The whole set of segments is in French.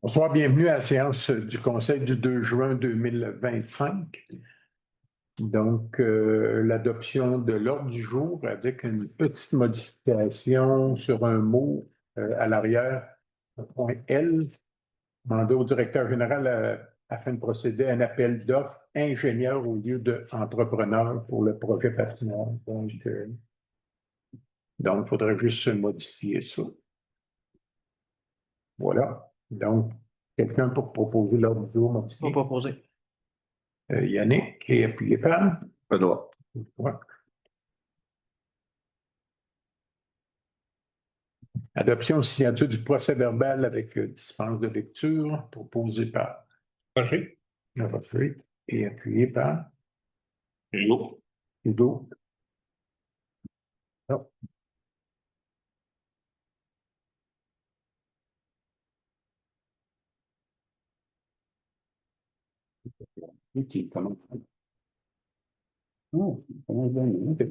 Bonsoir, bienvenue à la séance du Conseil du 2 juin 2025. Donc, l'adoption de l'ordre du jour avec une petite modification sur un mot à l'arrière, le point L, mandat au directeur général afin de procéder à un appel d'offres ingénieur au lieu d'entrepreneur pour le projet patinoire. Donc, il faudrait juste modifier ça. Voilà. Donc, quelqu'un pour proposer l'ordre du jour modifié? Pour proposer. Yannick, et puis Pam. Benoît. Ouais. Adoption signature du procès verbal avec dispense de lecture proposé par Roger. Roger et appuyé par Hugo. Hugo. Non. Qui commence? Oh, commence bien. OK.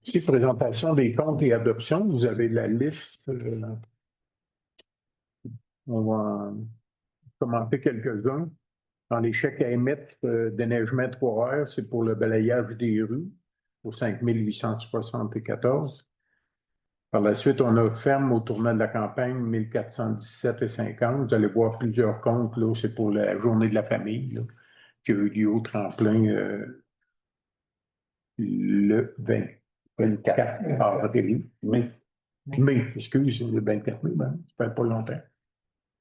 Ici, présentation des comptes et adoptions. Vous avez la liste. On va en commenter quelques-uns. Dans les chèques à émettre déneigement 3 heures, c'est pour le balayage des rues pour 5 874. Par la suite, on a ferme au tournant de la campagne 1417,50. Vous allez voir plusieurs comptes, là, c'est pour la journée de la famille, là, qui a eu lieu au tremplin le 24 avril. Mais, excuse, le 24 mai, ça fait pas longtemps.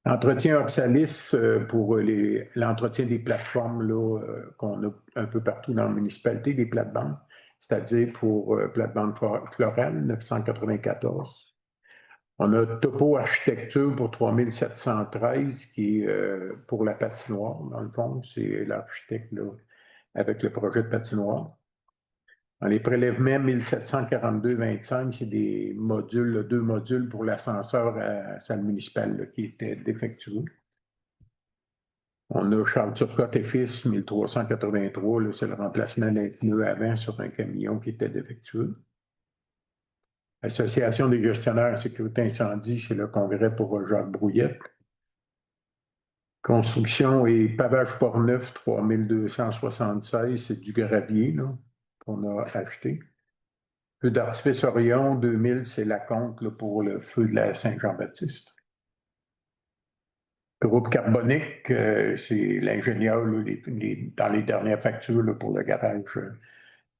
Entretien Oxalis pour l'entretien des plateformes qu'on a un peu partout dans la municipalité, des plates-bandes, c'est-à-dire pour plate-bande florale, 994. On a Topo Architecture pour 3713, qui est pour la patinoire, dans le fond. C'est l'architecte avec le projet de patinoire. Dans les prélèvements 1742,25, c'est des modules, 2 modules pour l'ascenseur à salle municipale qui étaient défectueux. On a Charles Turcotte et Fils, 1383, c'est le remplacement d'un pneu avant sur un camion qui était défectueux. Association des gestionnaires en sécurité incendie, c'est le congrès pour Jacques Brouillette. Construction et pavage Port-Neuf, 3276, c'est du gravier qu'on a acheté. Feu d'artifice Orion, 2000, c'est la compte pour le feu de la Saint-Jean-Baptiste. Groupe Carbonique, c'est l'ingénieur dans les dernières factures pour le garage,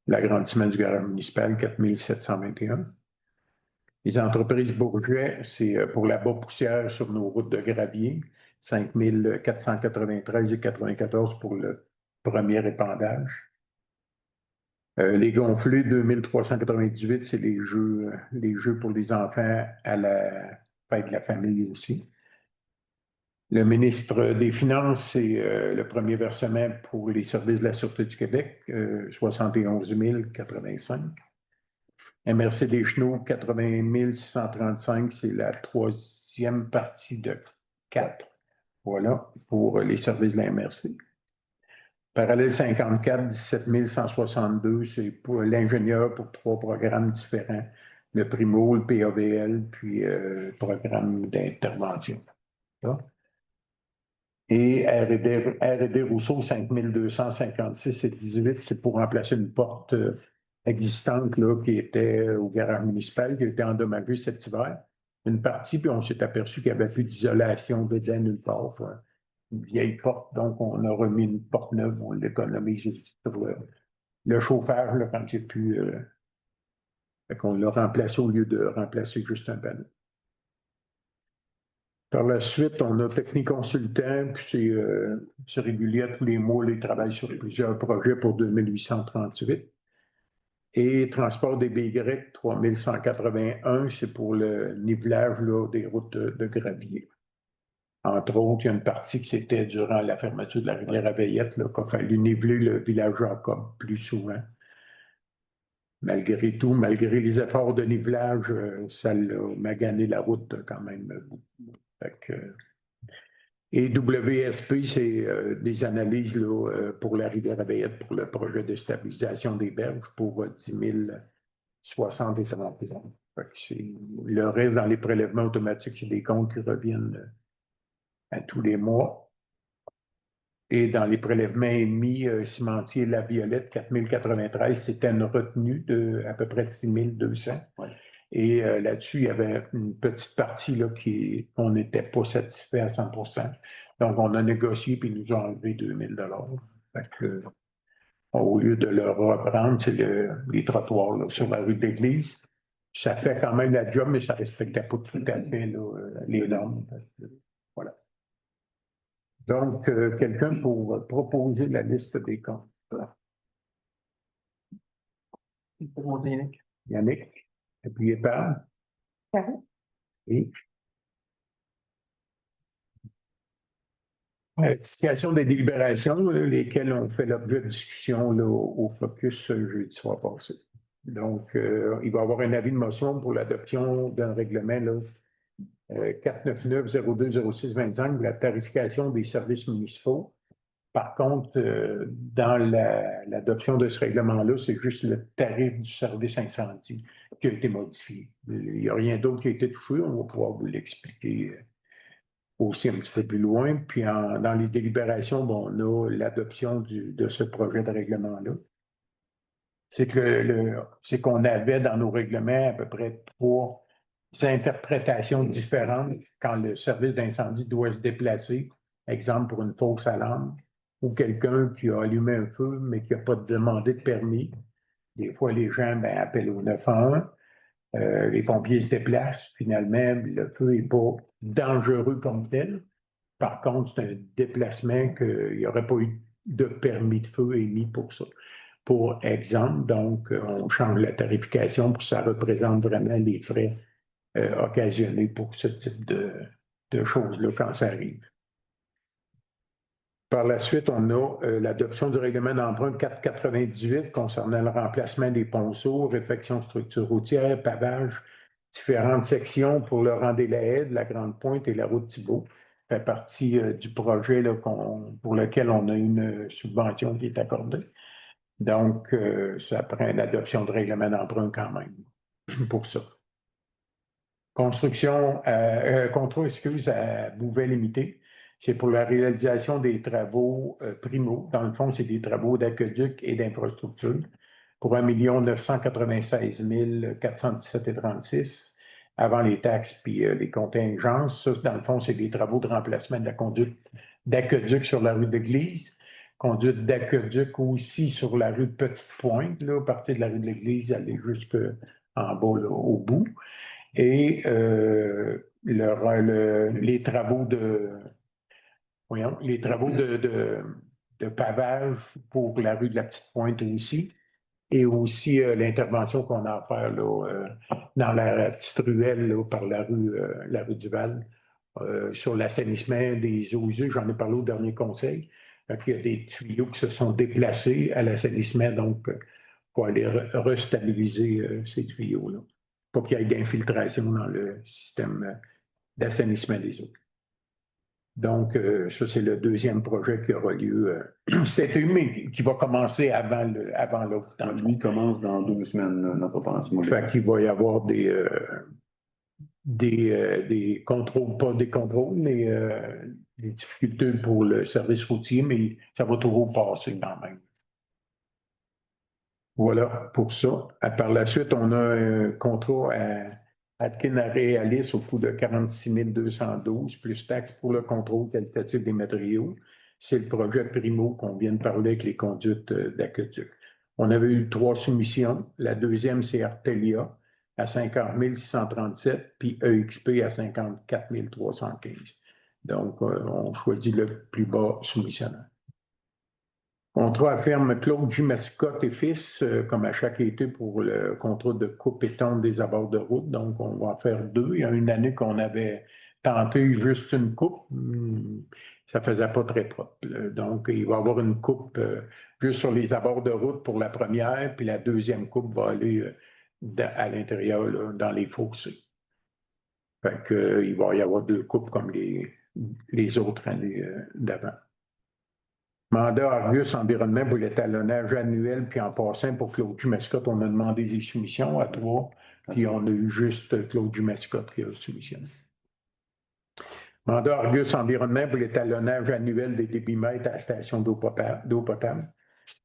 l'agrandissement du garage municipal, 4721. Les entreprises Bourget, c'est pour la bas poussière sur nos routes de gravier, 5493 et 94 pour le premier épandage. Les gonflés, 2398, c'est les jeux pour les enfants à la fête de la famille aussi. Le ministre des Finances, c'est le premier versement pour les services de la Sûreté du Québec, 71 085. MRC des Chenaux, 80 635, c'est la troisième partie de 4. Voilà, pour les services de la MRC. Parallèle 54, 17 162, c'est pour l'ingénieur pour 3 programmes différents le Primo, le PAVL, puis programme d'intervention. Ça. Et R&D Rousseau, 5256 et 18, c'est pour remplacer une porte existante là, qui était au garage municipal, qui a été endommagée cet hiver. Une partie, puis on s'est aperçu qu'il n'y avait plus d'isolation de nulle part. Enfin, une vieille porte, donc on a remis une porte neuve, on l'économise sur le chauffage là, quand il n'y a plus. Fait qu'on l'a remplacé au lieu de remplacer juste un panneau. Par la suite, on a Technique Consultant, puis c'est régulier tous les mois, ils travaillent sur plusieurs projets pour 2838. Et Transport des BY, 3181, c'est pour le nivelage là, des routes de gravier. Entre autres, il y a une partie qui c'était durant la fermeture de la rivière Aveillette, qu'il a fallu niveler le village Jacob plus souvent. Malgré tout, malgré les efforts de nivelage, ça a magané la route quand même beaucoup. Fait que, et WSP, c'est des analyses là, pour la rivière Aveillette, pour le projet de stabilisation des berges pour 10 060 et 30 ans. Le reste dans les prélèvements automatiques, c'est des comptes qui reviennent à tous les mois. Et dans les prélèvements émis, cimentier La Violette, 4093, c'était une retenue de à peu près 6200. Ouais. Et là-dessus, il y avait une petite partie là, qu'on n'était pas satisfait à 100%. Donc, on a négocié puis ils nous ont enlevé 2000 $. Fait que, au lieu de le reprendre, c'est les trottoirs là, sur la rue de l'Église. Ça fait quand même la job, mais ça ne respectait pas tout à fait là, les normes. Voilà. Donc, quelqu'un pour proposer la liste des comptes. Yannick. Yannick, appuyez par. Oui. Situation des délibérations, lesquelles ont fait l'objet de discussion là, au caucus jeudi soir passé. Donc, il va y avoir un avis de motion pour l'adoption d'un règlement là, 499-02-06-25 de la tarification des services municipaux. Par contre, dans l'adoption de ce règlement-là, c'est juste le tarif du service incendie qui a été modifié. Il n'y a rien d'autre qui a été touché. On va pouvoir vous l'expliquer aussi un petit peu plus loin. Puis dans les délibérations, bon, on a l'adoption de ce projet de règlement-là. C'est qu'on avait dans nos règlements à peu près 3 interprétations différentes quand le service d'incendie doit se déplacer. Exemple, pour une fausse alarme, ou quelqu'un qui a allumé un feu, mais qui n'a pas demandé de permis. Des fois, les gens appellent au 911. Les pompiers se déplacent. Finalement, le feu n'est pas dangereux comme tel. Par contre, c'est un déplacement qu'il n'y aurait pas eu de permis de feu émis pour ça. Pour exemple, donc, on change la tarification pour que ça représente vraiment les frais occasionnés pour ce type de choses-là quand ça arrive. Par la suite, on a l'adoption du règlement d'emprunt 498 concernant le remplacement des ponceaux, réfection de structures routières, pavage, différentes sections pour le Rendez la Haie, de la Grande Pointe et la route Thibault. Ça fait partie du projet là, pour lequel on a une subvention qui est accordée. Donc, ça prend une adoption de règlement d'emprunt quand même pour ça. Contrat, à Bouvet Limité. C'est pour la réalisation des travaux Primo. Dans le fond, c'est des travaux d'aqueduc et d'infrastructure pour 1 996 417,36 avant les taxes puis les contingences. Ça, dans le fond, c'est des travaux de remplacement de la conduite d'aqueduc sur la rue de l'Église. Conduite d'aqueduc aussi sur la rue de Petite-Pointe, là, à partir de la rue de l'Église, aller jusqu'en bas, là, au bout. Et les travaux de pavage pour la rue de la Petite-Pointe aussi. Et aussi l'intervention qu'on a à faire là, dans la petite ruelle là, par la rue du Val, sur l'assainissement des eaux usées. J'en ai parlé au dernier conseil. Il y a des tuyaux qui se sont déplacés à l'assainissement, donc pour aller restabiliser ces tuyaux-là, pour qu'il y ait d'infiltration dans le système d'assainissement des eaux. Donc, ça, c'est le deuxième projet qui aura lieu cet été, mais qui va commencer avant l'autre. Lui commence dans 2 semaines, notre pension. Fait qu'il va y avoir des contrôles, pas des contrôles, mais des difficultés pour le service routier, mais ça va toujours passer quand même. Voilà pour ça. Par la suite, on a un contrat à Atkin Réalis au coût de 46 212 plus taxes pour le contrôle qualitatif des matériaux. C'est le projet Primo qu'on vient de parler avec les conduites d'aqueduc. On avait eu 3 soumissions. La deuxième, c'est Artelia à 50 637, puis EXP à 54 315. Donc, on choisit le plus bas soumissionnaire. Contrat à firme Claude J. Mascotte et Fils, comme à chaque été pour le contrat de coupe et tonde des abords de route. Donc, on va en faire 2. Il y a une année qu'on avait tenté juste une coupe. Ça ne faisait pas très propre. Donc, il va y avoir une coupe juste sur les abords de route pour la première, puis la deuxième coupe va aller à l'intérieur, là, dans les fossés. Fait que, il va y avoir 2 coupes comme les autres années d'avant. Mandat Argus Environnement pour l'étalonnage annuel, puis en passant pour Claude J. Mascotte, on a demandé des soumissions à 3, puis on a eu juste Claude J. Mascotte qui a soumissionné. Mandat Argus Environnement pour l'étalonnage annuel des débitmètres à la station d'eau potable.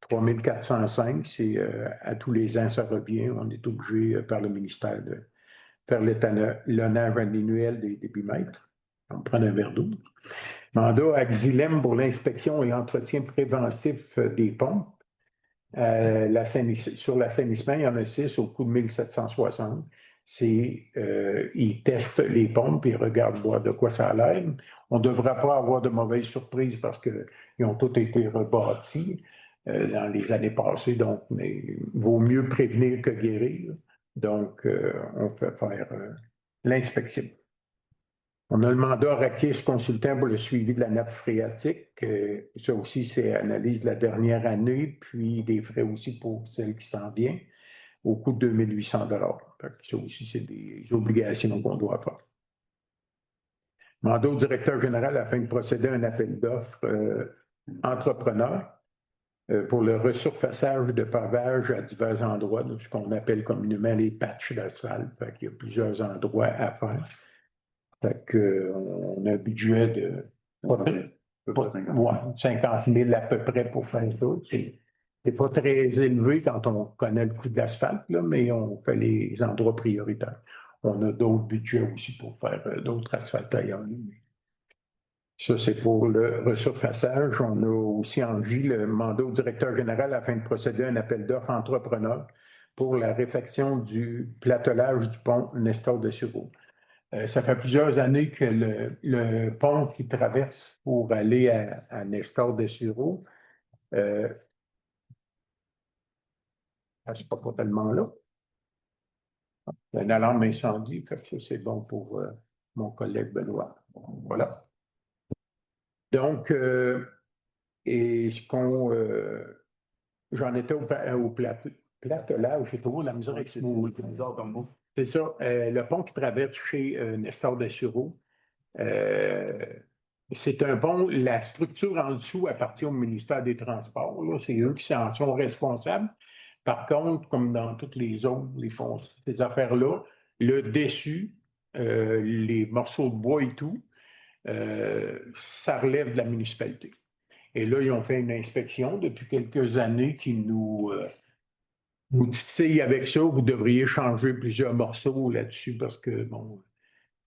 3405, c'est à tous les ans, ça revient. On est obligé par le ministère de faire l'étalonnage annuel des débitmètres. On prend un verre d'eau. Mandat à Xylem pour l'inspection et l'entretien préventif des pompes. Sur l'assainissement, il y en a 6 au coût de 1760. Ils testent les pompes et ils regardent voir de quoi ça a l'air. On ne devrait pas avoir de mauvaises surprises parce qu'ils ont tous été rebâtis dans les années passées. Donc, mais il vaut mieux prévenir que guérir. Donc, on peut faire l'inspection. On a le mandat Rakis consultant pour le suivi de la nappe phréatique. Ça aussi, c'est analyse de la dernière année, puis des frais aussi pour celle qui s'en vient, au coût de 2 800 $. Ça aussi, c'est des obligations qu'on doit faire. Mandat au directeur général afin de procéder à un appel d'offres entrepreneur pour le resurfaçage de pavage à divers endroits, ce qu'on appelle communément les patchs d'asphalte. Il y a plusieurs endroits à faire. Fait qu'on a un budget de 50 000 à peu près pour faire ça. C'est pas très élevé quand on connaît le coût de l'asphalte, mais on fait les endroits prioritaires. On a d'autres budgets aussi pour faire d'autres asphaltes ailleurs. Ça, c'est pour le resurfaçage. On a aussi en vie le mandat au directeur général afin de procéder à un appel d'offres entrepreneur pour la réfection du platelage du pont Nestor de Sureau. Ça fait plusieurs années que le pont qui traverse pour aller à Nestor de Sureau, c'est pas tellement là. Une alarme incendie, ça c'est bon pour mon collègue Benoît. Voilà. Donc, et ce qu'on... j'en étais au platelage, j'ai trouvé la misère avec ce mot. C'est bizarre comme mot. C'est ça, le pont qui traverse chez Nestor de Sureau. C'est un pont, la structure en dessous appartient au ministère des Transports. C'est eux qui en sont responsables. Par contre, comme dans toutes les autres, ces affaires-là, le dessus, les morceaux de bois et tout, ça relève de la municipalité. Et là, ils ont fait une inspection depuis quelques années qui nous titillent avec ça. Vous devriez changer plusieurs morceaux là-dessus parce que, bon,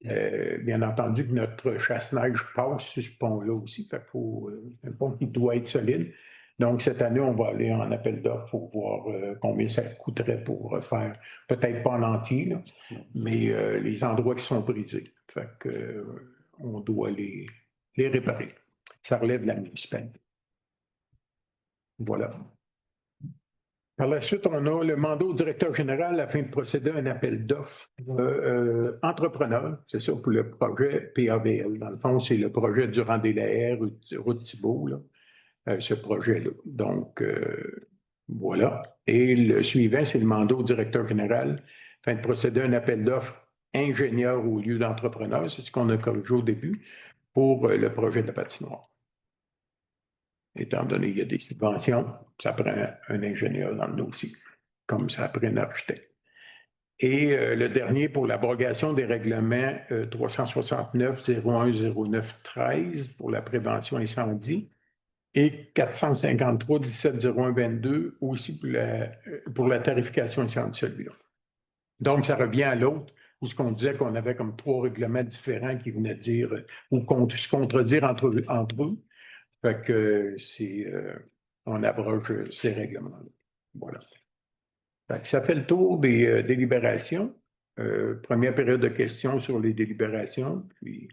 bien entendu que notre chasse-neige passe sur ce pont-là aussi. Fait c'est un pont qui doit être solide. Donc, cette année, on va aller en appel d'offres pour voir combien ça coûterait pour faire, peut-être pas en entier, là, mais les endroits qui sont brisés. Fait que, on doit les réparer. Ça relève de la municipalité. Voilà. Par la suite, on a le mandat au directeur général afin de procéder à un appel d'offres entrepreneur. C'est ça pour le projet PAVL. Dans le fond, c'est le projet Durand-des-Laers, route Thibault, ce projet-là. Donc, voilà. Et le suivant, c'est le mandat au directeur général afin de procéder à un appel d'offres ingénieur au lieu d'entrepreneur. C'est ce qu'on a corrigé au début. pour le projet de la patinoire. Étant donné qu'il y a des subventions, ça prend un ingénieur dans le dossier, comme ça prend un architecte. Et le dernier pour l'abrogation des règlements 369-01-09-13 pour la prévention incendie et 453-17-01-22 aussi pour la tarification incendie celui-là. Donc, ça revient à l'autre, où ce qu'on disait qu'on avait comme 3 règlements différents qui venaient dire ou se contredire entre eux. Fait que on abroge ces règlements-là. Voilà. Ça fait le tour des délibérations. Première période de questions sur les délibérations, puis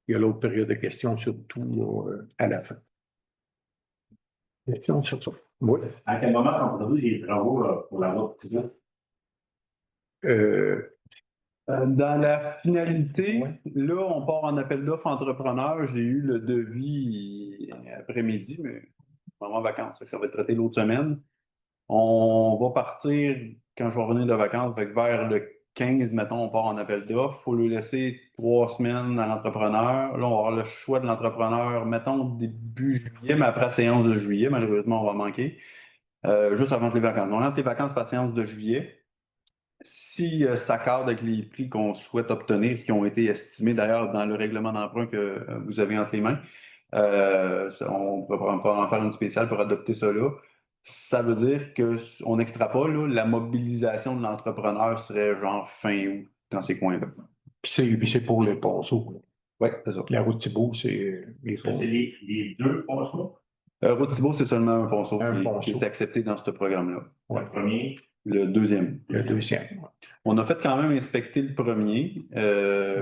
il y a l'autre période de questions surtout à la fin. Questions sur ça? Oui. À quel moment on produit les travaux pour la route Thibault? Dans la finalité, là, on part en appel d'offres entrepreneur. J'ai eu le devis après-midi, mais en vacances, ça va être traité l'autre semaine. On va partir, quand je vais revenir de vacances, vers le 15, mettons, on part en appel d'offres. Il faut lui laisser 3 semaines à l'entrepreneur. Là, on va avoir le choix de l'entrepreneur, mettons, début juillet, mais après la séance de juillet, malheureusement, on va manquer. Juste avant les vacances. On entre les vacances par séance de juillet. Si ça cadre avec les prix qu'on souhaite obtenir, qui ont été estimés d'ailleurs dans le règlement d'emprunt que vous avez entre les mains, on pourra en faire une spéciale pour adopter ça là. Ça veut dire qu'on n'extrapole, là, la mobilisation de l'entrepreneur serait genre fin août dans ces coins-là. Puis c'est pour les ponceaux. Oui, c'est ça. La route Thibault, c'est les C'est ponceaux. les 2 ponceaux? Route Thibault, c'est seulement un ponceau Un qui ponceau. est accepté dans ce programme-là. Ouais. Le premier. Le deuxième. Le deuxième. On a fait quand même inspecter le premier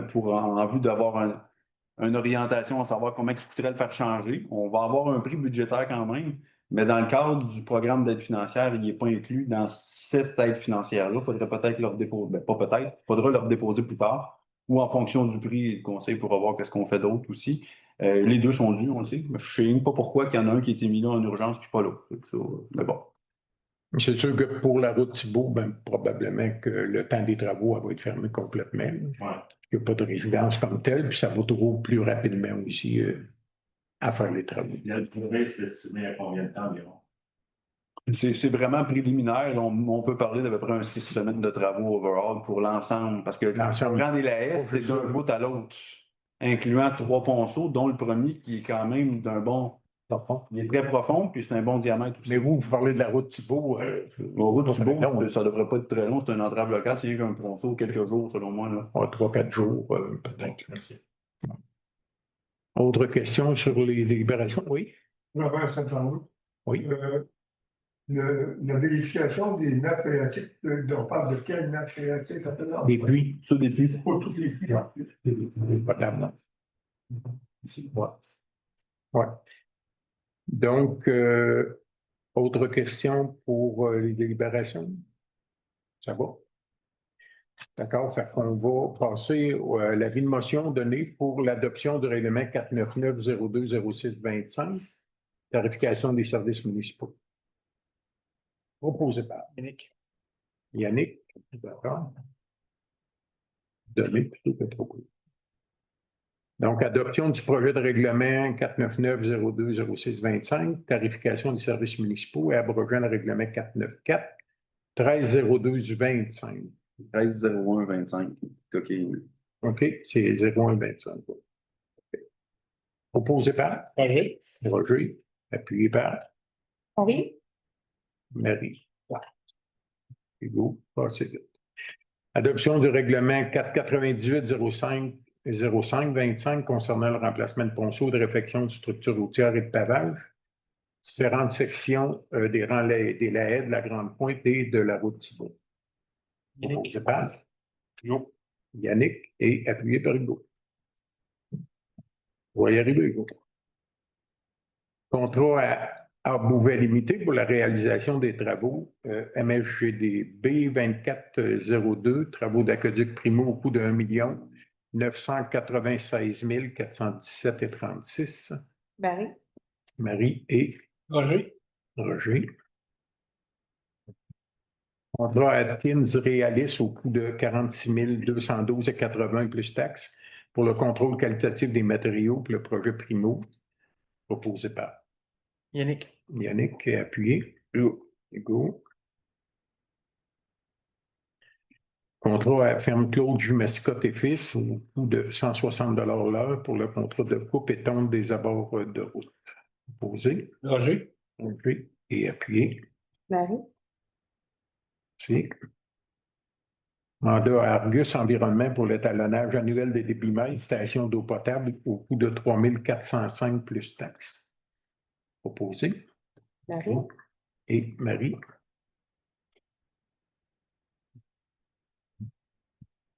pour en vue d'avoir une orientation, à savoir combien il coûterait le faire changer. On va avoir un prix budgétaire quand même, mais dans le cadre du programme d'aide financière, il n'est pas inclus dans cette aide financière-là. Il faudrait peut-être leur déposer, pas peut-être, il faudra leur déposer plus tard, ou en fonction du prix, le conseil pourra voir qu'est-ce qu'on fait d'autre aussi. Les deux sont dus, on le sait. Je ne sais pas pourquoi il y en a un qui a été mis là en urgence puis pas l'autre. Mais bon. C'est sûr que pour la route Thibault, probablement que le temps des travaux elle va être fermé complètement. Ouais. Il n'y a pas de résidence comme telle, puis ça va toujours plus rapidement aussi à faire les travaux. Le durée, c'est estimé à combien de temps environ? C'est vraiment préliminaire. On peut parler d'à peu près 6 semaines de travaux overall pour l'ensemble. Parce que L'ensemble. Grand DLAS, c'est d'un bout à l'autre, incluant 3 ponceaux, dont le premier qui est quand même d'un bon. Il est très profond, puis c'est un bon diamètre aussi. Mais vous parlez de la route Thibault. La route Thibault, ça ne devrait pas être très long. C'est un entrave local, c'est rien qu'un ponceau, quelques jours selon moi. Là. 3-4 jours, peut-être. Merci. Autre question sur les délibérations? Oui. Robert Saint-André. Oui. La vérification des nappes phréatiques, on parle de quelles nappes phréatiques? Des pluies. Sur des pluies. Pas toutes les pluies. Pas d'argent. Ouais. Ouais. Donc, autre question pour les délibérations? Ça va? D'accord. Fait qu'on va passer à l'avis de motion donné pour l'adoption du règlement 499-02-06-25, tarification des services municipaux. Proposé par Yannick. D'accord. Donné plutôt que proposé. Donc, adoption du projet de règlement 499-02-06-25, tarification des services municipaux et abrogeant le règlement 494-13-02-25. 13-01-25. Coquille. OK, c'est 01-25. Okay. Proposé par Roger. Roger, appuyé par Oui. Marie. Hugo, passez vite. Adoption du règlement 498-05-25 concernant le remplacement de ponceaux, de réfection de structures routières et de pavage. Différentes sections des rangs des Lahaye, de la Grande Pointe et de la route Thibault. Proposé par Yannick et appuyé par Hugo. On va y arriver, Hugo. Contrat à Bouvet limité pour la réalisation des travaux MSGDB 2402, travaux d'aqueduc primo au coût de 1 996 417,36. Marie. Marie et Roger. Roger. Contrat Atkins Réalis au coût de 46 212,80 plus taxes pour le contrôle qualitatif des matériaux pour le projet Primo, proposé par Yannick. Yannick, qui est appuyé. Hugo. Contrat à ferme Claude Jumescott et Fils au coût de 160 l'heure pour le contrat de coupe et tonte des abords de route. Proposé. Roger. Roger et appuyé. Marie. Merci. Mandat à Argus Environnement pour l'étalonnage annuel des débitmètres station d'eau potable au coût de 3 405 plus taxes. Proposé. Marie. Et Marie.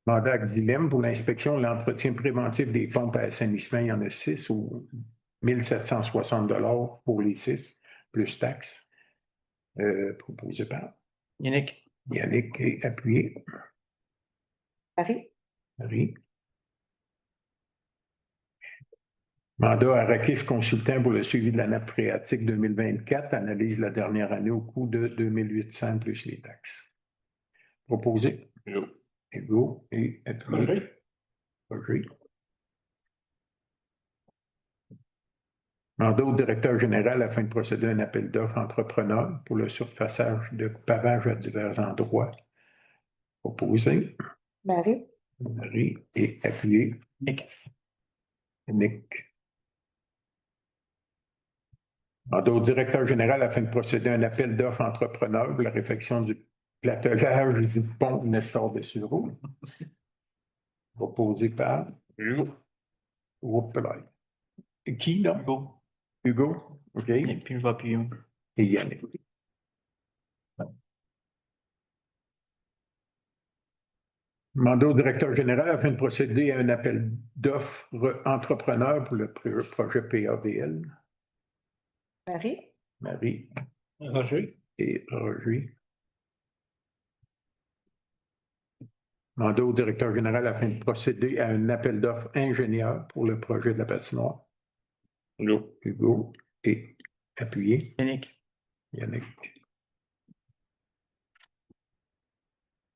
Mandat à Xylem pour l'inspection et l'entretien préventif des pompes à assainissement. Il y en a 6 ou 1 760 pour les 6 plus taxes. Proposé par Yannick. Yannick et appuyé. Marie. Marie. Mandat à Rakis Consultant pour le suivi de la nappe phréatique 2024, analyse la dernière année au coût de 2 800 plus les taxes. Proposé. Hugo et appuyé. Roger. Mandat au directeur général afin de procéder à un appel d'offres entrepreneur pour le surfaçage de pavage à divers endroits. Proposé. Marie. Marie et appuyé. Nick. Mandat au directeur général afin de procéder à un appel d'offres entrepreneur pour la réfection du platelage du pont Nestor de Sureau. Proposé par Oups, là. Qui, là? Hugo. Hugo. OK. Et puis je vais appuyer. Et Yannick. Mandat au directeur général afin de procéder à un appel d'offres entrepreneur pour le projet PAVL. Marie. Marie Roger. et Roger. Mandat au directeur général afin de procéder à un appel d'offres ingénieur pour le projet de la patinoire. Hugo et appuyé. Yannick. Yannick.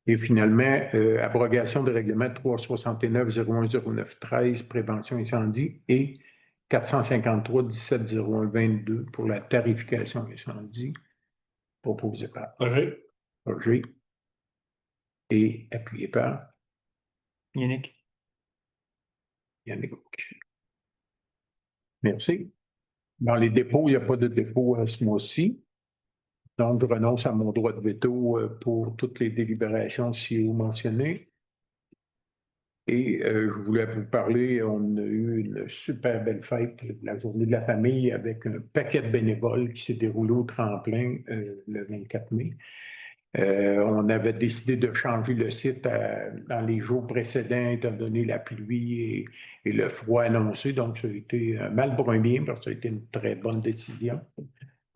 Et finalement, abrogation de règlement 369-0109-13, prévention incendie, et 453-17-01-22 pour la tarification incendie, proposé par Roger. Roger et appuyé par Yannick. Yannick. Merci. Dans les dépôts, il n'y a pas de dépôt ce mois-ci. Donc, je renonce à mon droit de veto pour toutes les délibérations ci-haut mentionnées. Et je voulais vous parler, on a eu une super belle fête, la journée de la famille, avec un paquet de bénévoles qui s'est déroulé au tremplin le 24 mai. On avait décidé de changer le site dans les jours précédents, étant donné la pluie et le froid annoncé. Donc, ça a été mal pour un bien, parce que ça a été une très bonne décision.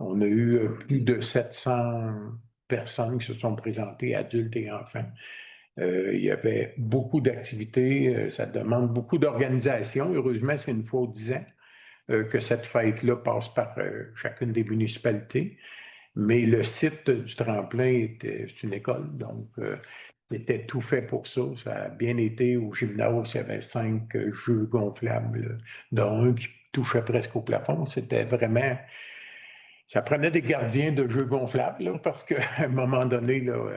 On a eu plus de 700 personnes qui se sont présentées, adultes et enfants. Il y avait beaucoup d'activités, ça demande beaucoup d'organisation. Heureusement, c'est une fois aux 10 ans que cette fête-là passe par chacune des municipalités. Mais le site du tremplin, c'est une école, donc c'était tout fait pour ça. Ça a bien été au gymnase, il y avait 5 jeux gonflables, dont un qui touchait presque au plafond. C'était vraiment... Ça prenait des gardiens de jeux gonflables, là, parce qu'à un moment donné, là,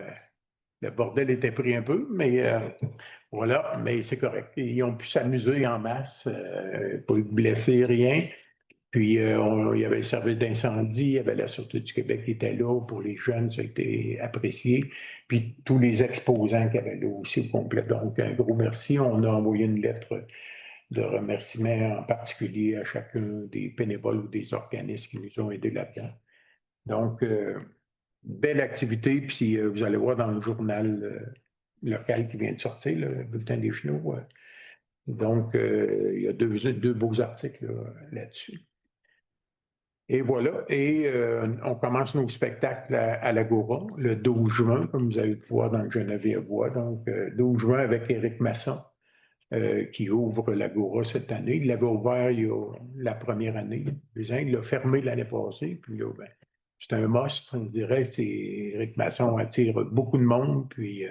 le bordel était pris un peu, mais voilà, mais c'est correct. Ils ont pu s'amuser en masse, pas eu de blessés, rien. Puis, il y avait le service d'incendie, il y avait la Sûreté du Québec qui était là pour les jeunes, ça a été apprécié. Puis, tous les exposants qui avaient là aussi au complet. Donc, un gros merci. On a envoyé une lettre de remerciement en particulier à chacun des bénévoles ou des organismes qui nous ont aidés là-dedans. Donc, belle activité. Puis, vous allez voir dans le journal local qui vient de sortir, le Bulletin des Chenaux. Donc, il y a deux beaux articles là-dessus. Et voilà, et on commence nos spectacles à l'Agora le 12 juin, comme vous avez pu voir dans le Geneviève-Bois. Donc, 12 juin avec Éric Masson, qui ouvre l'Agora cette année. Il l'avait ouvert il y a la première année. Il l'a fermé l'année passée. Puis là, ben, c'est un must, on dirait. Éric Masson attire beaucoup de monde. Puis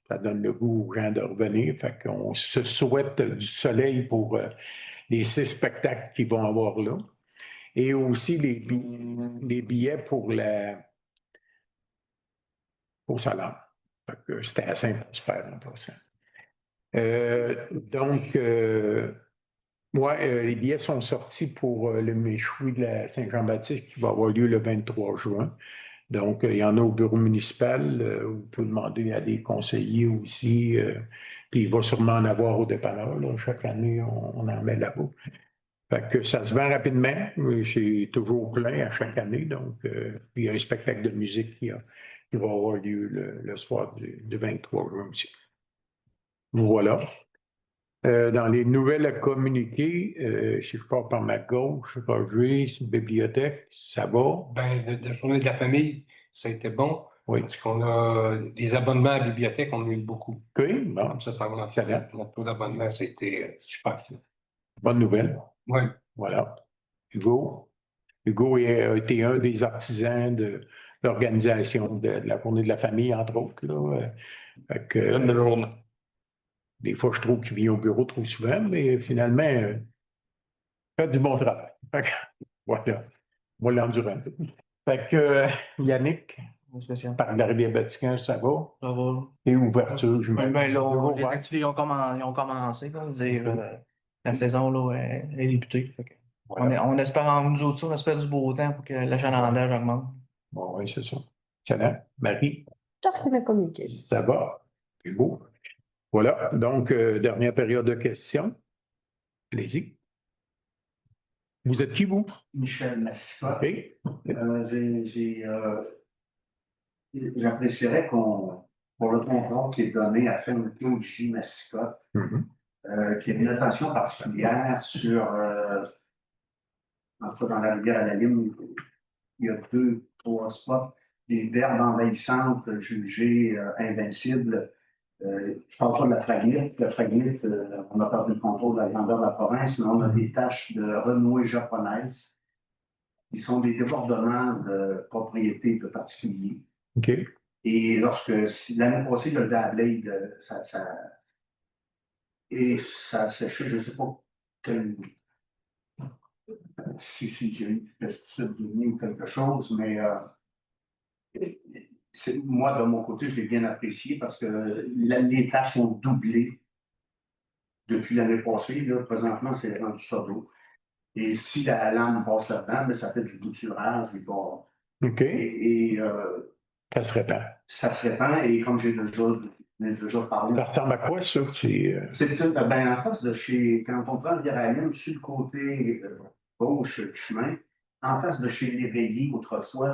ça donne le goût aux gens de revenir. Fait qu'on se souhaite du soleil pour les 6 spectacles qu'ils vont avoir là. Et aussi les billets pour au salon. Fait que c'était assez simple de se faire en passant. Les billets sont sortis pour le méchoui de la Saint-Jean-Baptiste qui va avoir lieu le 23 juin. Donc, il y en a au bureau municipal. Vous pouvez demander à des conseillers aussi. Puis il va sûrement en avoir au dépanneur. Là. Chaque année, on en met là-bas. Fait que ça se vend rapidement. C'est toujours plein à chaque année. Donc, puis il y a un spectacle de musique qui va avoir lieu le soir du 23 juin aussi. Voilà. Dans les nouvelles à communiquer, si je pars par ma gauche, Roger, bibliothèque, ça va? Ben, la journée de la famille, ça a été bon. Oui. Parce qu'on a des abonnements à la bibliothèque, on a eu beaucoup. Oui, bon, Comme ça augmente. excellent. Notre taux d'abonnement, ça a été super. Bonne nouvelle. Oui. Voilà. Hugo a été un des artisans de l'organisation de la journée de la famille, entre autres. Là. Fait que, des fois, je trouve qu'il vient au bureau trop souvent, mais finalement, fait du bon travail. Fait que, voilà. Moi, l'endurant. Fait que, Yannick, Spécial. par l'arrivée à Vatican, ça va? Ça va. Et ouverture, je Ben, là, me les activités ils ont commencé. Là, dire, la saison là, est débutée. Fait que Voilà. on espère, nous autres, on espère du beau temps pour que l'achalandage augmente. Bon, oui, c'est ça. Excellent. Marie, Je n'ai rien à communiquer. ça va? C'est beau. Voilà. Donc, dernière période de questions. Allez-y. Vous êtes qui, vous? Michel Massica. OK. J'apprécierais pour le contrôle qui est donné à Fermeture J. Massica, qu'il y ait une attention particulière sur, en tout cas dans la rivière à la Lime, il y a 2-3 spots, des verbes envahissantes jugées invincibles. Je ne parle pas de la fragnite. La fragnite, on a perdu le contrôle de la grandeur de la province, mais on a des taches de renouée japonaise qui sont des débordements de propriétés de particuliers. OK. Et l'année passée, le Dablade, ça a séché, je ne sais pas si j'ai eu du pesticide ou quelque chose, mais moi, de mon côté, je l'ai bien apprécié parce que les tâches ont doublé depuis l'année passée. Là, présentement, c'est rendu ça d'eau. Et si la lame passe là-dedans, ça fait du bouturage. OK. Ça se répand. Ça se répand et comme j'ai déjà parlé. Ça ressemble à quoi, ça? C'est en face de quand on prend le Vieralim, sur le côté gauche du chemin, en face de chez Léveillé autrefois.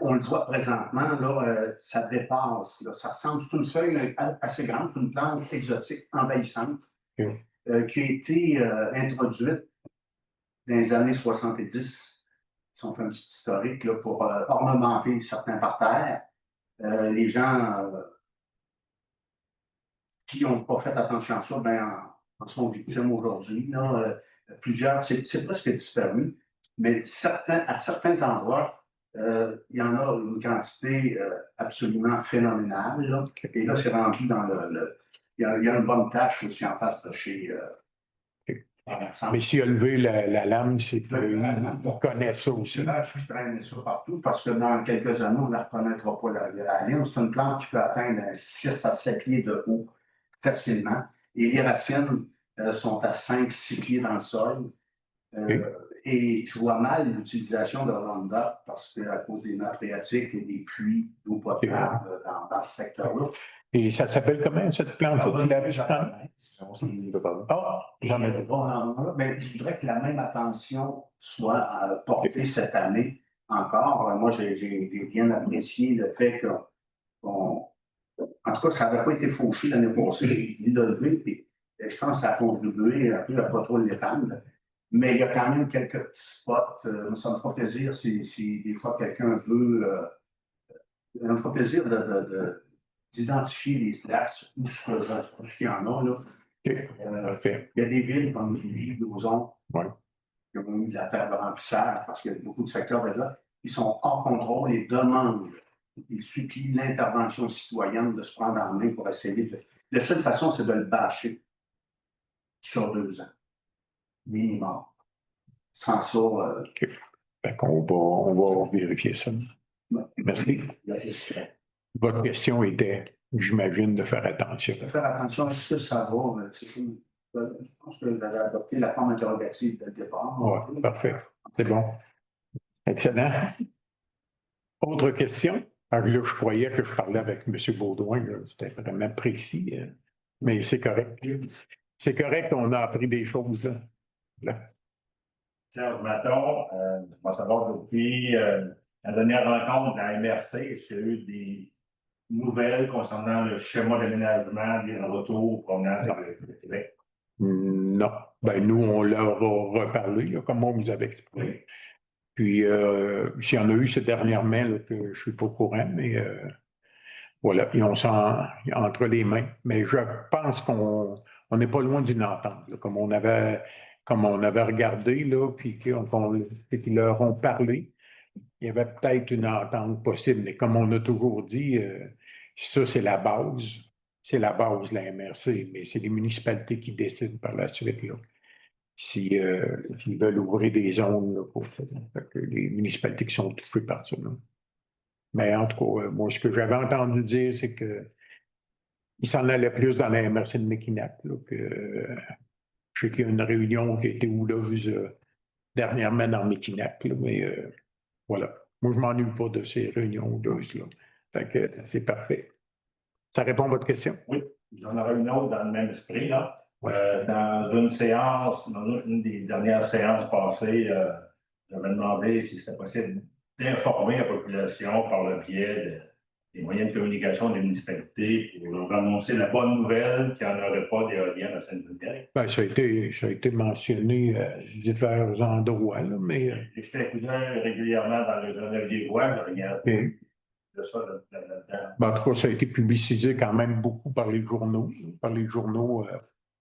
On le voit présentement, là, ça dépasse. Là, ça ressemble, c'est une feuille assez grande, c'est une plante exotique envahissante qui a été introduite dans les années 70. Si on fait un petit historique là, pour ornementer certains parterres. Les gens qui n'ont pas fait attention à ça en sont victimes aujourd'hui. Plusieurs, c'est presque disparu, mais à certains endroits, il y en a une quantité absolument phénoménale. Là. Et là, c'est rendu dans il y a une bonne tâche aussi en face de chez. Mais s'il a levé la lame, c'est qu'il connaît ça aussi. Je traîne ça partout parce que dans quelques années, on ne la reconnaîtra pas, la lime. C'est une plante qui peut atteindre 6 à 7 pieds de haut facilement. Et les racines sont à 5-6 pieds dans le sol. Et je vois mal l'utilisation de Roundup parce qu'à cause des nappes phréatiques et des puits d'eau potable dans ce secteur-là. Et ça s'appelle comment, cette plante? Je voudrais que la même attention soit portée cette année encore. Moi, j'ai bien apprécié le fait que, en tout cas, ça n'avait pas été fauché l'année passée. J'ai dit de lever, puis je pense que ça a contribué un peu à pas trop l'étendre. Mais il y a quand même quelques petits spots. Ça me fera plaisir si des fois quelqu'un veut. Ça me fera plaisir d'identifier les places où il y en a. Là. Il y a des villes comme Lévis, Lauson, qui ont eu de la terre de remplissage parce qu'il y a beaucoup de secteurs de là qui sont hors contrôle et demandent il supplie l'intervention citoyenne de se prendre en main pour essayer de. La seule façon, c'est de le bâcher sur 2 ans. Minimum. Sans ça, Fait qu'on on va vérifier ça. Merci. il risque Votre question était, j'imagine, de faire attention. de faire attention. Est-ce que ça va? Je pense que vous avez adopté la forme interrogative dès le départ. Oui, parfait. C'est bon. Excellent. Autre question? Alors là, je croyais que je parlais avec M. Baudouin, là. C'était vraiment précis, mais c'est correct. C'est correct qu'on a appris des choses, là. Là. Serge Maton, je vais savoir depuis la dernière rencontre de la MRC, est-ce qu'il y a eu des nouvelles concernant le schéma d'aménagement des retours provenant de Québec? Non. Ben, nous, on leur a reparlé, là, comme on vous avait expliqué. Puis, s'il y en a eu ces dernièrement, là, que je ne suis pas au courant, mais voilà, ils ont ça entre les mains. Mais je pense qu'on n'est pas loin d'une entente, là, comme on avait regardé, là, puis qu'ils leur ont parlé. Il y avait peut-être une entente possible, mais comme on a toujours dit, ça, c'est la base. C'est la base de la MRC, mais c'est les municipalités qui décident par la suite, là. S'ils veulent ouvrir des zones là, pour les municipalités qui sont touchées par ça. Là. Mais en tout cas, moi, ce que j'avais entendu dire, c'est qu'il s'en allait plus dans la MRC de Mackinac. Là, je sais qu'il y a une réunion qui a été houleuse dernièrement dans Mackinac, là, mais voilà. Moi, je ne m'ennuie pas de ces réunions houleuses. Là. Fait que c'est parfait. Ça répond à votre question? Oui, j'en aurai une autre dans le même esprit, là. Dans une séance, dans une des dernières séances passées, j'avais demandé si c'était possible d'informer la population par le biais des moyens de communication des municipalités pour leur annoncer la bonne nouvelle qu'il n'y en aurait pas d'éoliennes à Sainte-Geneviève. Ben, ça a été mentionné à divers endroits, là, mais. J'ai jeté un coup d'œil régulièrement dans le journal des voix, je regarde de ça là-dedans. Ben, en tout cas, ça a été publicisé quand même beaucoup par les journaux,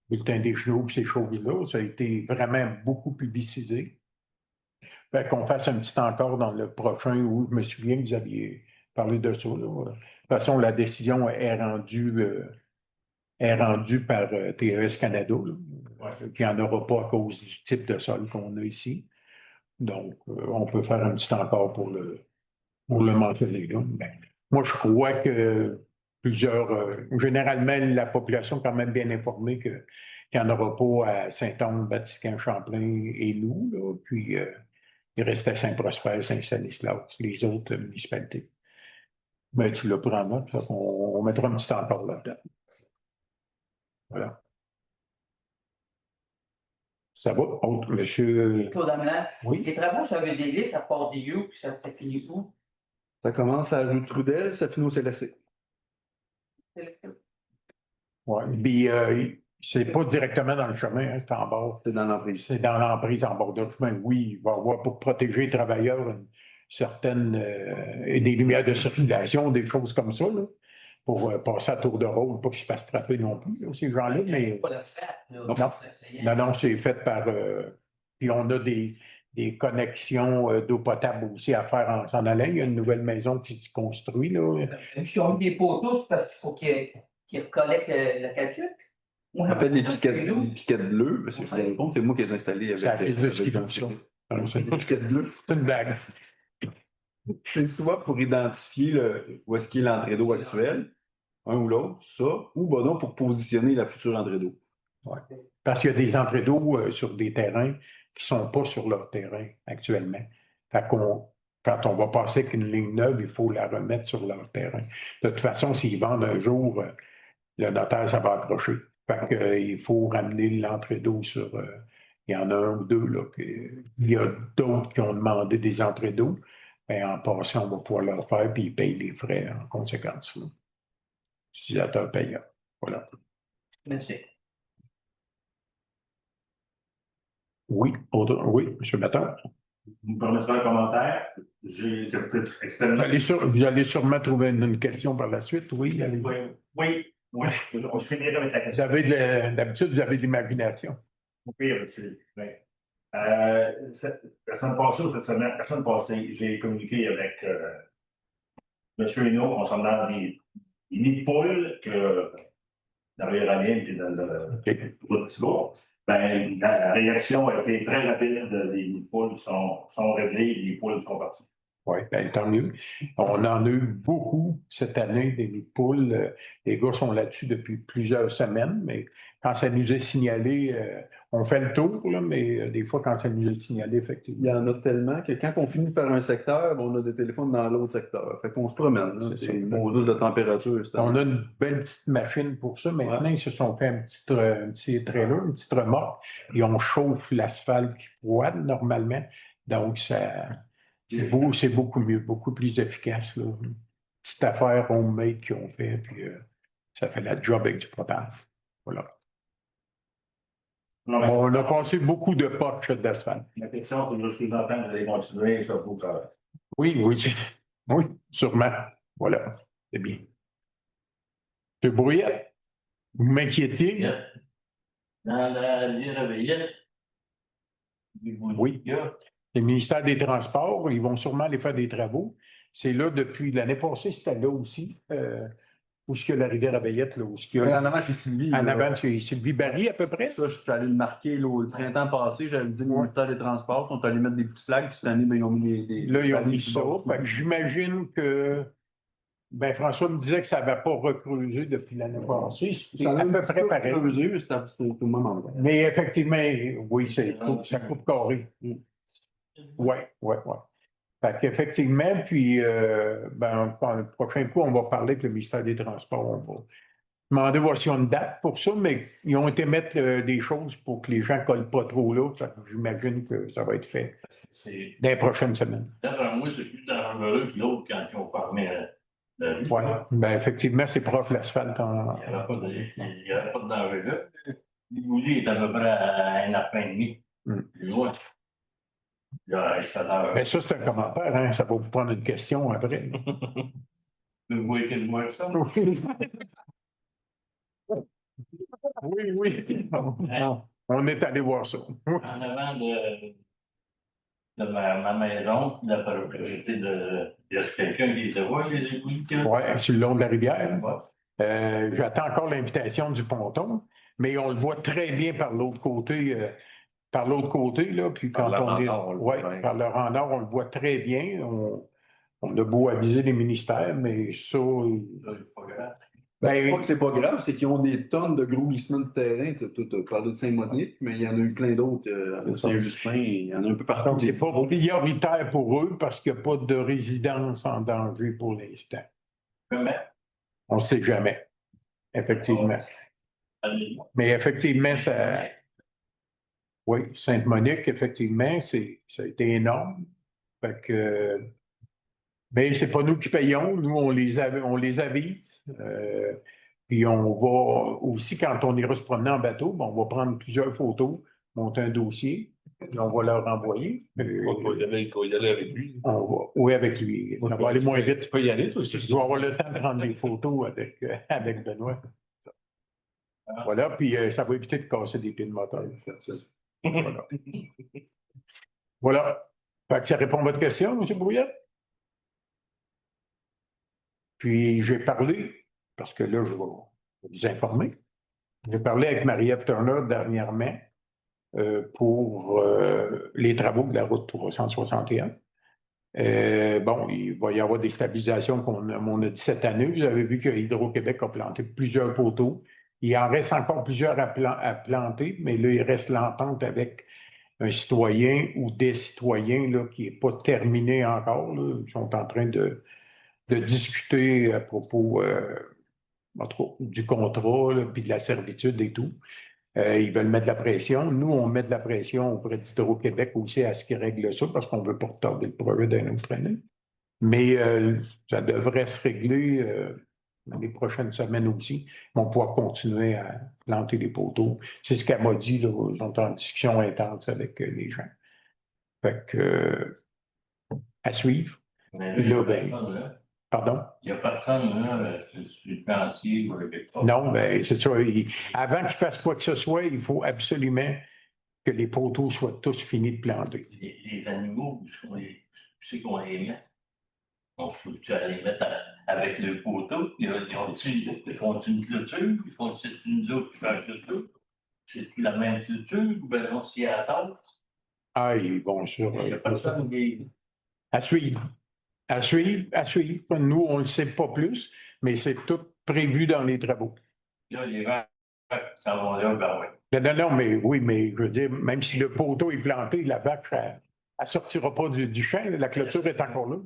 Bulletin des Genoux, ces choses-là. Ça a été vraiment beaucoup publicisé. Fait qu'on fasse un petit encore dans le prochain où je me souviens que vous aviez parlé de ça. Là. De toute façon, la décision est rendue par TES Canada, qu'il n'y en aura pas à cause du type de sol qu'on a ici. Donc, on peut faire un petit encore pour le mentionner. Là. Ben, moi, je crois que généralement, la population est quand même bien informée qu'il n'y en aura pas à Saint-Anne, Vatican, Champlain et nous. Là. Puis, il reste à Saint-Prosper, Saint-Stanislas, les autres municipalités. Ben, tu l'as pris en note, on mettra un petit encore là-dedans. Voilà. Ça va? Autre, monsieur? Claude Amelin. Oui. Les travaux sur le délice à Port-Dieu, puis ça finit où? Ça commence à rue Trudel, ça finit au CLSC. Oui, puis c'est pas directement dans le chemin, hein, c'est en bas. C'est dans l'emprise. C'est dans l'emprise en bord de chemin. Oui, il va y avoir pour protéger les travailleurs une certaine et des lumières de circulation, des choses comme ça, là, pour passer à tour de rôle, pas qu'ils se fassent frapper non plus, là, ces gens-là. Mais Pas de frappe, non, c'est fait par. Puis on a des connexions d'eau potable aussi à faire en s'en allant. Il y a une nouvelle maison qui se construit. Là. Ils ont mis des poteaux, c'est parce qu'il faut qu'ils collectent le caoutchouc. En fait, les piquettes bleues, parce que je me rends compte, c'est moi qui les ai installées avec. Ça arrive de ce qu'ils font ça. Les piquettes bleues. C'est une blague. C'est soit pour identifier où est-ce qu'il est l'entrée d'eau actuelle, un ou l'autre, ça, ou ben non, pour positionner la future entrée d'eau. Ouais. Parce qu'il y a des entrées d'eau sur des terrains qui ne sont pas sur leur terrain actuellement. Fait quand on va passer avec une ligne neuve, il faut la remettre sur leur terrain. De toute façon, s'ils vendent un jour, le notaire, ça va accrocher. Fait qu'il faut ramener l'entrée d'eau sur. Il y en a un ou deux, là. Il y a d'autres qui ont demandé des entrées d'eau. Ben, en passant, on va pouvoir leur faire, puis ils payent les frais en conséquence. Là. Utilisateur payant. Voilà. Merci. Oui, oui, M. Matin. Vous me permettrez un commentaire? C'est peut-être extrêmement. Vous allez sûrement trouver une question par la suite, oui. Oui. On se finirait avec la question. D'habitude, vous avez de l'imagination. Oui, la semaine passée ou cette semaine, la semaine passée, j'ai communiqué avec M. Hainaut concernant des nids de poules que dans les Iraniens et dans le Thibault. Ben, la réaction a été très rapide. Les nids de poules sont réglés et les poules sont parties. Oui, bien, tant mieux. On en a eu beaucoup cette année, des nids de poules. Les gars sont là-dessus depuis plusieurs semaines, mais quand ça nous est signalé, on fait le tour, là, mais des fois, quand ça nous est signalé, Il effectivement. y en a tellement que quand on finit par un secteur, on a des téléphones dans l'autre secteur. Fait qu'on se promène. C'est ça. C'est une module de température. On a une belle petite machine pour ça. Maintenant, ils se sont fait un petit trailer, une petite remorque, et on chauffe l'asphalte qui froide normalement. Donc, c'est beaucoup mieux, beaucoup plus efficace, là. Petite affaire homemade qu'ils ont fait, puis ça fait la job avec du propane. Voilà. On a passé beaucoup de poches d'asphalte. La question que je sous-entends, vous allez continuer sur vos travail. Oui, oui, sûrement. Voilà, c'est bien. M. Brouillette, vous m'inquiétiez? Dans la ligne Ravillette, Oui. Le ministère des Transports, ils vont sûrement aller faire des travaux. C'est là depuis l'année passée, c'était là aussi. Où est-ce qu'il y a la rivière Ravillette, là? Où est-ce qu'il y a... En avant chez Sylvie. En là. avant, c'est Sylvie Barry, à peu près? Ça, je suis allé le marquer là, le printemps passé. J'avais dit au ministère des Transports, ils sont allés mettre des petits flags. Puis cette année, ben, ils ont mis des. Là, ils ont mis ça. Fait que j'imagine que. Ben, François me disait que ça n'avait pas recreusé depuis l'année passée. C'est à peu près pareil. Creusé, mais c'était au même endroit. Mais effectivement, oui, ça coupe carré. Oui. Fait qu'effectivement, puis ben, le prochain coup, on va parler avec le ministère des Transports. On va demander voir s'ils ont une date pour ça, mais ils ont été mettre des choses pour que les gens ne collent pas trop là. J'imagine que ça va être fait dans les prochaines semaines. D'après moi, c'est plus dangereux que l'autre quand ils ont fermé la rue. Oui, ben, effectivement, c'est proche de l'asphalte. Il n'y aura pas de danger là. L'Igoulis est à peu près à 1h30. Plus loin. Mais ça, c'est un commentaire, hein? Ça va vous prendre une question après. Vous voyez quel mois ça? Oui. On est allé voir ça. En avant de ma maison, la propriété il y a quelqu'un qui les a vus, les égouts. Oui, sur le long de la rivière. Ouais. J'attends encore l'invitation du ponton, mais on le voit très bien par l'autre côté. Par l'autre côté, là, puis quand on est. Oui, par le rang nord, on le voit très bien. On a beau aviser les ministères, mais ça. C'est pas grave. C'est pas que c'est pas grave, c'est qu'ils ont des tonnes de gros glissements de terrain. Tu as parlé de Saint-Monique, mais il y en a eu plein d'autres. À Saint-Justin, il y en a un peu partout. Donc, c'est pas prioritaire pour eux parce qu'il n'y a pas de résidence en danger pour l'instant. On ne sait jamais. Effectivement. Mais effectivement, ça. Oui, Sainte-Monique, effectivement, ça a été énorme. Fait que. Mais c'est pas nous qui payons, nous, on les avise. Puis on va aussi, quand on ira se promener en bateau, ben, on va prendre plusieurs photos, monter un dossier, puis on va leur envoyer. On va y aller avec lui. Oui, avec lui. On va aller moins vite. Tu peux y aller, toi aussi. Je dois avoir le temps de prendre des photos avec Benoît. Voilà, puis ça va éviter de casser des pieds de moteur. Voilà. Voilà. Fait que ça répond à votre question, M. Brouillette? Puis j'ai parlé, parce que là, je vais vous informer. J'ai parlé avec Marie-Ève Turner dernièrement pour les travaux de la route 361. Bon, il va y avoir des stabilisations qu'on a dit cette année. Vous avez vu que Hydro-Québec a planté plusieurs poteaux. Il en reste encore plusieurs à planter, mais là, il reste l'entente avec un citoyen ou des citoyens là, qui n'est pas terminé encore. Là. Ils sont en train de discuter à propos en tout cas, du contrat, là, puis de la servitude et tout. Ils veulent mettre de la pression. Nous, on met de la pression auprès d'Hydro-Québec aussi à ce qu'ils règlent ça parce qu'on ne veut pas retarder le projet d'un autre année. Mais ça devrait se régler dans les prochaines semaines aussi. On va pouvoir continuer à planter les poteaux. C'est ce qu'elle m'a dit. Là, ils sont en discussion intense avec les gens. Fait que, à suivre. Mais là, ben, pardon? Il n'y a personne là, sur le plantier ou quelque chose. Non, bien, c'est ça. Avant qu'il fasse quoi que ce soit, il faut absolument que les poteaux soient tous finis de planter. Les animaux, tu sais qu'on les met. On faut-tu aller mettre avec le poteau? Ils font une clôture? Ils font une autre qui fait la clôture? C'est-tu la même clôture ou bien on s'y attend? Ah, ils vont sur. Il n'y a personne qui. À suivre. À suivre, à suivre. Nous, on ne le sait pas plus, mais c'est tout prévu dans les travaux. Là, les vaches, ça va là, ben oui. Non, mais oui, mais je veux dire, même si le poteau est planté, la vache, elle ne sortira pas du champ, la clôture est encore là.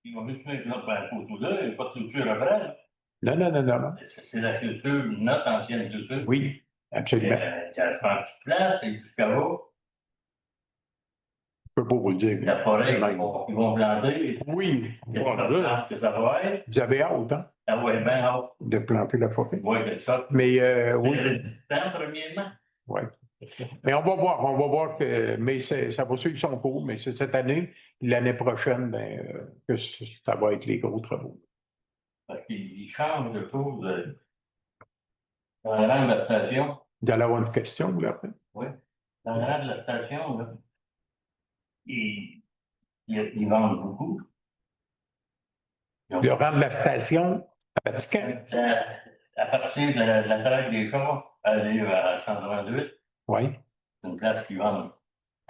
Ils vont juste mettre un poteau là, il n'y a pas de clôture après. Non. C'est la clôture, notre ancienne clôture. Oui, absolument. Tu as fait un petit plan, c'est du caveau. Je ne peux pas vous le dire. La forêt, ils vont planter. Oui, Voilà, que ça va être. vous avez hâte, hein, Ah ouais, bien hâte. de planter la forêt. Oui, c'est ça. Mais oui. Résistant, premièrement. Oui. Mais on va voir que mais ça va suivre son cours, mais c'est cette année, l'année prochaine, ben, que ça va être les gros travaux. Parce qu'ils changent de choses. Dans le rang de la station. Vous allez avoir une question, là, après? Oui. Dans le rang de la station, là, ils vendent beaucoup. Le rang de la station à Vatican? À partir de la traque des chars, aller à 138, Oui, c'est une place qui vend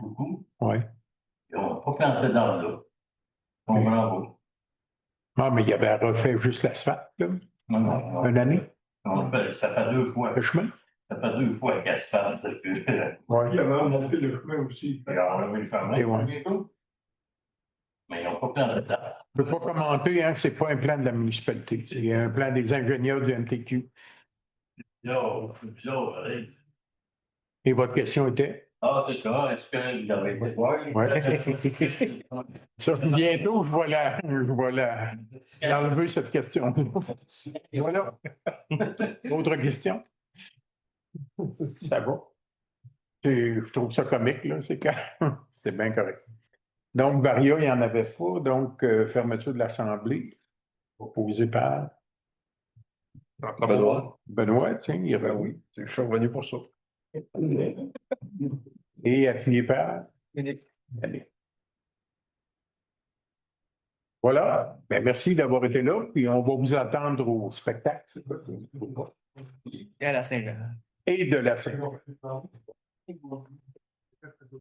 beaucoup. oui. Ils n'ont pas planté dans là. On comprend pas. Ah, mais il y avait refait juste l'asphalte, là, Non. une année, Ça fait 2 fois. le chemin. Ça fait 2 fois qu'asphalte. Oui. Il y avait montré le chemin aussi. Ils ont enlevé le chemin. Et ouais. Mais ils n'ont pas planté dedans. Je ne peux pas commenter, hein, c'est pas un plan de la municipalité, c'est un plan des ingénieurs du MTQ. Là, Et votre question était? ah, c'est ça. Est-ce que vous avez été voir? Oui. Ça, bientôt, je vais enlever cette question. Et voilà. Autre question? Ça va? Je trouve ça comique, là, c'est bien correct. Donc, Varia, il n'y en avait pas. Donc, fermeture de l'Assemblée, proposée par Benoît. Benoît, tiens, il y avait oui. Je suis revenu pour ça. Et appuyé par Yannick. Voilà. Ben, merci d'avoir été là. Puis on va vous attendre au spectacle. Et à la Saint-Jean. Et de la Saint-Jean.